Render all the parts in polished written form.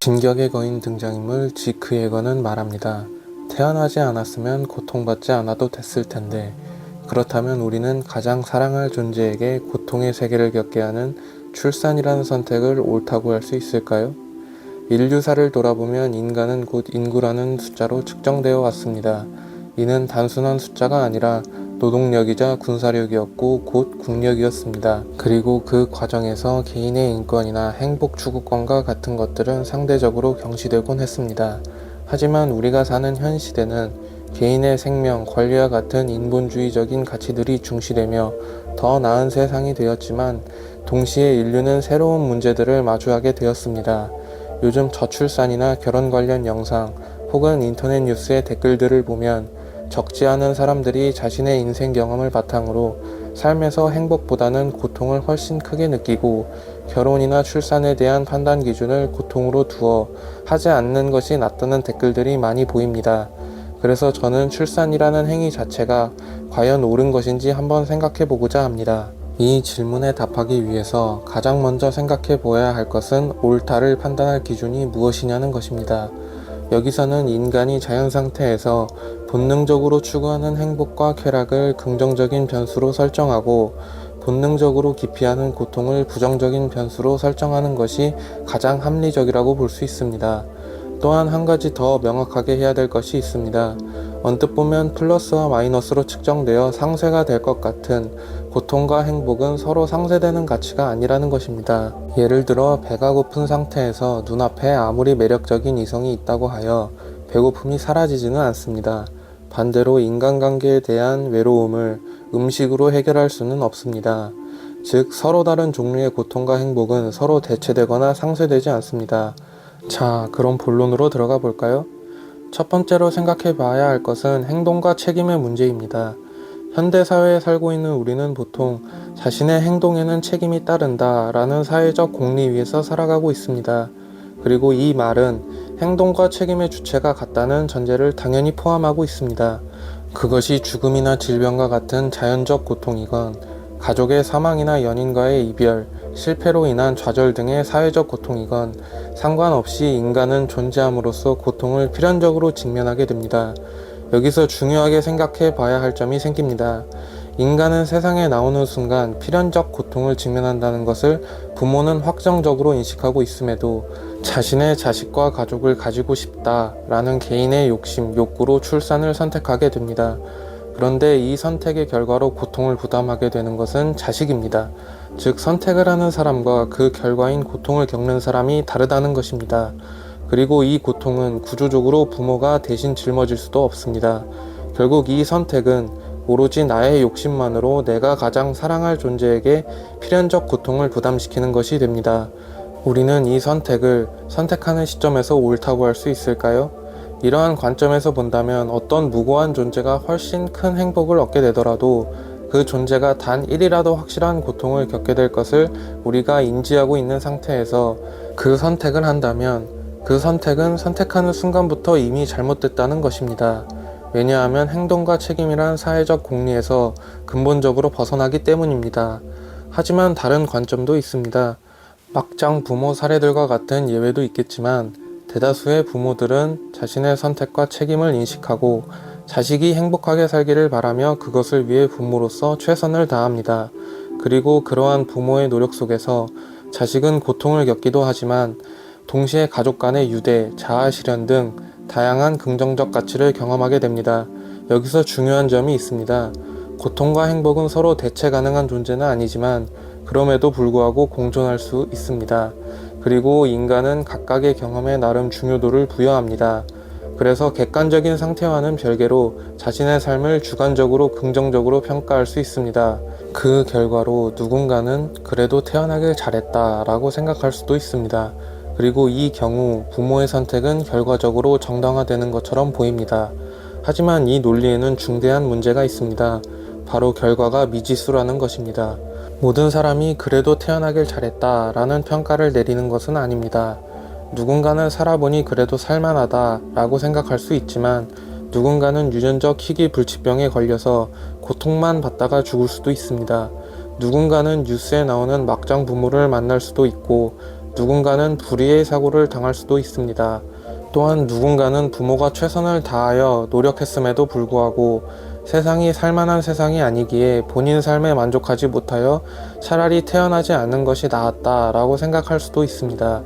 진격의 거인 등장인물 지크 예거는 말합니다. 태어나지 않았으면 고통받지 않아도 됐을 텐데, 그렇다면 우리는 가장 사랑할 존재에게 고통의 세계를 겪게 하는 출산이라는 선택을 옳다고 할 수 있을까요? 인류사를 돌아보면 인간은 곧 인구라는 숫자로 측정되어 왔습니다. 이는 단순한 숫자가 아니라 노동력이자 군사력이었고 곧 국력이었습니다. 그리고 그 과정에서 개인의 인권이나 행복 추구권과 같은 것들은 상대적으로 경시되곤 했습니다. 하지만 우리가 사는 현 시대는 개인의 생명, 권리와 같은 인본주의적인 가치들이 중시되며 더 나은 세상이 되었지만 동시에 인류는 새로운 문제들을 마주하게 되었습니다. 요즘 저출산이나 결혼 관련 영상 혹은 인터넷 뉴스의 댓글들을 보면 적지 않은 사람들이 자신의 인생 경험을 바탕으로 삶에서 행복보다는 고통을 훨씬 크게 느끼고 결혼이나 출산에 대한 판단 기준을 고통으로 두어 하지 않는 것이 낫다는 댓글들이 많이 보입니다. 그래서 저는 출산이라는 행위 자체가 과연 옳은 것인지 한번 생각해 보고자 합니다. 이 질문에 답하기 위해서 가장 먼저 생각해 보아야 할 것은 옳다를 판단할 기준이 무엇이냐는 것입니다. 여기서는 인간이 자연 상태에서 본능적으로 추구하는 행복과 쾌락을 긍정적인 변수로 설정하고 본능적으로 기피하는 고통을 부정적인 변수로 설정하는 것이 가장 합리적이라고 볼 수 있습니다. 또한 한 가지 더 명확하게 해야 될 것이 있습니다. 언뜻 보면 플러스와 마이너스로 측정되어 상쇄가 될 것 같은 고통과 행복은 서로 상쇄되는 가치가 아니라는 것입니다. 예를 들어 배가 고픈 상태에서 눈앞에 아무리 매력적인 이성이 있다고 하여 배고픔이 사라지지는 않습니다. 반대로 인간관계에 대한 외로움을 음식으로 해결할 수는 없습니다. 즉 서로 다른 종류의 고통과 행복은 서로 대체되거나 상쇄되지 않습니다. 자, 그럼 본론으로 들어가 볼까요? 첫 번째로 생각해 봐야 할 것은 행동과 책임의 문제입니다. 현대사회에 살고 있는 우리는 보통 자신의 행동에는 책임이 따른다 라는 사회적 공리 위에서 살아가고 있습니다. 그리고 이 말은 행동과 책임의 주체가 같다는 전제를 당연히 포함하고 있습니다. 그것이 죽음이나 질병과 같은 자연적 고통이건 가족의 사망이나 연인과의 이별, 실패로 인한 좌절 등의 사회적 고통이건 상관없이 인간은 존재함으로써 고통을 필연적으로 직면하게 됩니다. 여기서 중요하게 생각해 봐야 할 점이 생깁니다. 인간은 세상에 나오는 순간 필연적 고통을 직면한다는 것을 부모는 확정적으로 인식하고 있음에도 자신의 자식과 가족을 가지고 싶다라는 개인의 욕심, 욕구로 출산을 선택하게 됩니다. 그런데 이 선택의 결과로 고통을 부담하게 되는 것은 자식입니다. 즉 선택을 하는 사람과 그 결과인 고통을 겪는 사람이 다르다는 것입니다. 그리고 이 고통은 구조적으로 부모가 대신 짊어질 수도 없습니다. 결국 이 선택은 오로지 나의 욕심만으로 내가 가장 사랑할 존재에게 필연적 고통을 부담시키는 것이 됩니다. 우리는 이 선택을 선택하는 시점에서 옳다고 할 수 있을까요? 이러한 관점에서 본다면 어떤 무고한 존재가 훨씬 큰 행복을 얻게 되더라도 그 존재가 단 1이라도 확실한 고통을 겪게 될 것을 우리가 인지하고 있는 상태에서 그 선택을 한다면 그 선택은 선택하는 순간부터 이미 잘못됐다는 것입니다. 왜냐하면 행동과 책임이란 사회적 공리에서 근본적으로 벗어나기 때문입니다. 하지만 다른 관점도 있습니다. 막장 부모 사례들과 같은 예외도 있겠지만 대다수의 부모들은 자신의 선택과 책임을 인식하고 자식이 행복하게 살기를 바라며 그것을 위해 부모로서 최선을 다합니다. 그리고 그러한 부모의 노력 속에서 자식은 고통을 겪기도 하지만 동시에 가족 간의 유대, 자아 실현 등 다양한 긍정적 가치를 경험하게 됩니다. 여기서 중요한 점이 있습니다. 고통과 행복은 서로 대체 가능한 존재는 아니지만 그럼에도 불구하고 공존할 수 있습니다. 그리고 인간은 각각의 경험에 나름 중요도를 부여합니다. 그래서 객관적인 상태와는 별개로 자신의 삶을 주관적으로 긍정적으로 평가할 수 있습니다. 그 결과로 누군가는 그래도 태어나길 잘했다 라고 생각할 수도 있습니다. 그리고 이 경우 부모의 선택은 결과적으로 정당화되는 것처럼 보입니다. 하지만 이 논리에는 중대한 문제가 있습니다. 바로 결과가 미지수라는 것입니다. 모든 사람이 그래도 태어나길 잘했다 라는 평가를 내리는 것은 아닙니다. 누군가는 살아보니 그래도 살만하다 라고 생각할 수 있지만 누군가는 유전적 희귀불치병에 걸려서 고통만 받다가 죽을 수도 있습니다. 누군가는 뉴스에 나오는 막장 부모를 만날 수도 있고 누군가는 불의의 사고를 당할 수도 있습니다. 또한 누군가는 부모가 최선을 다하여 노력했음에도 불구하고 세상이 살만한 세상이 아니기에 본인 삶에 만족하지 못하여 차라리 태어나지 않는 것이 나았다라고 생각할 수도 있습니다.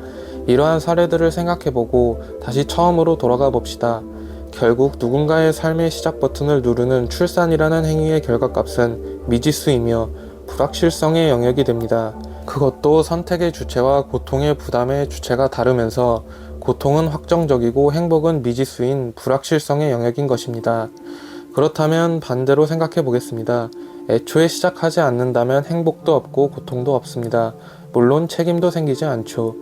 이러한 사례들을 생각해보고 다시 처음으로 돌아가 봅시다. 결국 누군가의 삶의 시작 버튼을 누르는 출산이라는 행위의 결과값은 미지수이며 불확실성의 영역이 됩니다. 그것도 선택의 주체와 고통의 부담의 주체가 다르면서 고통은 확정적이고 행복은 미지수인 불확실성의 영역인 것입니다. 그렇다면 반대로 생각해 보겠습니다. 애초에 시작하지 않는다면 행복도 없고 고통도 없습니다. 물론 책임도 생기지 않죠.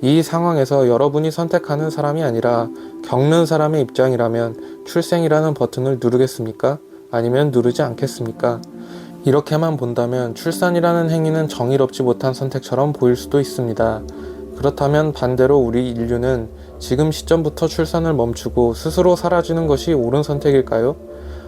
이 상황에서 여러분이 선택하는 사람이 아니라 겪는 사람의 입장이라면 출생이라는 버튼을 누르겠습니까? 아니면 누르지 않겠습니까? 이렇게만 본다면 출산이라는 행위는 정의롭지 못한 선택처럼 보일 수도 있습니다. 그렇다면 반대로 우리 인류는 지금 시점부터 출산을 멈추고 스스로 사라지는 것이 옳은 선택일까요?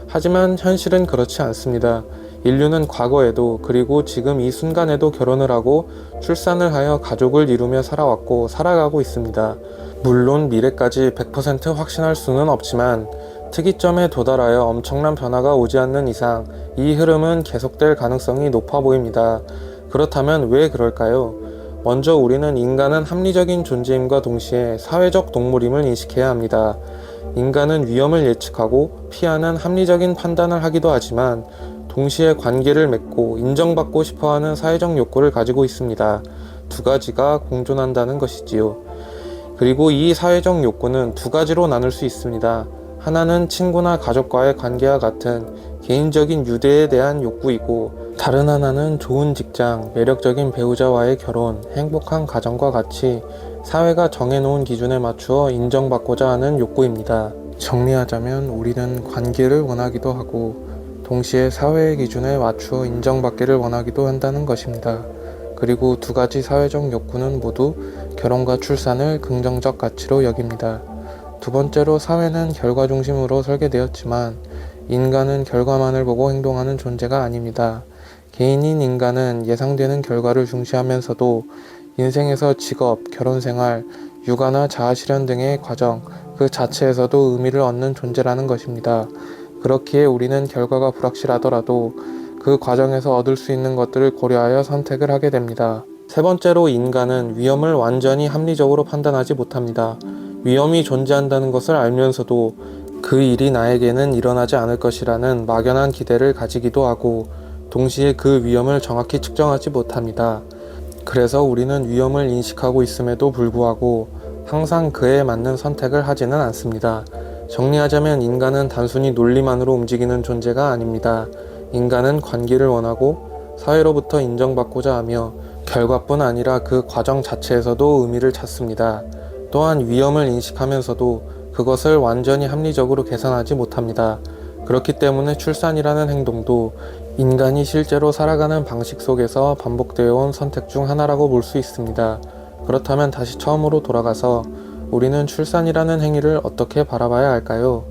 하지만 현실은 그렇지 않습니다. 인류는 과거에도 그리고 지금 이 순간에도 결혼을 하고 출산을 하여 가족을 이루며 살아왔고 살아가고 있습니다. 물론 미래까지 100% 확신할 수는 없지만 특이점에 도달하여 엄청난 변화가 오지 않는 이상 이 흐름은 계속될 가능성이 높아 보입니다. 그렇다면 왜 그럴까요? 먼저 우리는 인간은 합리적인 존재임과 동시에 사회적 동물임을 인식해야 합니다. 인간은 위험을 예측하고 피하는 합리적인 판단을 하기도 하지만 동시에 관계를 맺고 인정받고 싶어하는 사회적 욕구를 가지고 있습니다. 두 가지가 공존한다는 것이지요. 그리고 이 사회적 욕구는 두 가지로 나눌 수 있습니다. 하나는 친구나 가족과의 관계와 같은 개인적인 유대에 대한 욕구이고 다른 하나는 좋은 직장, 매력적인 배우자와의 결혼, 행복한 가정과 같이 사회가 정해놓은 기준에 맞추어 인정받고자 하는 욕구입니다. 정리하자면 우리는 관계를 원하기도 하고 동시에 사회의 기준에 맞추어 인정받기를 원하기도 한다는 것입니다. 그리고 두 가지 사회적 욕구는 모두 결혼과 출산을 긍정적 가치로 여깁니다. 두 번째로 사회는 결과 중심으로 설계되었지만 인간은 결과만을 보고 행동하는 존재가 아닙니다. 개인인 인간은 예상되는 결과를 중시하면서도 인생에서 직업, 결혼생활, 육아나 자아실현 등의 과정 그 자체에서도 의미를 얻는 존재라는 것입니다. 그렇기에 우리는 결과가 불확실하더라도 그 과정에서 얻을 수 있는 것들을 고려하여 선택을 하게 됩니다. 세 번째로 인간은 위험을 완전히 합리적으로 판단하지 못합니다. 위험이 존재한다는 것을 알면서도 그 일이 나에게는 일어나지 않을 것이라는 막연한 기대를 가지기도 하고 동시에 그 위험을 정확히 측정하지 못합니다. 그래서 우리는 위험을 인식하고 있음에도 불구하고 항상 그에 맞는 선택을 하지는 않습니다. 정리하자면 인간은 단순히 논리만으로 움직이는 존재가 아닙니다. 인간은 관계를 원하고 사회로부터 인정받고자 하며 결과뿐 아니라 그 과정 자체에서도 의미를 찾습니다. 또한 위험을 인식하면서도 그것을 완전히 합리적으로 계산하지 못합니다. 그렇기 때문에 출산이라는 행동도 인간이 실제로 살아가는 방식 속에서 반복되어 온 선택 중 하나라고 볼 수 있습니다. 그렇다면 다시 처음으로 돌아가서 우리는 출산이라는 행위를 어떻게 바라봐야 할까요?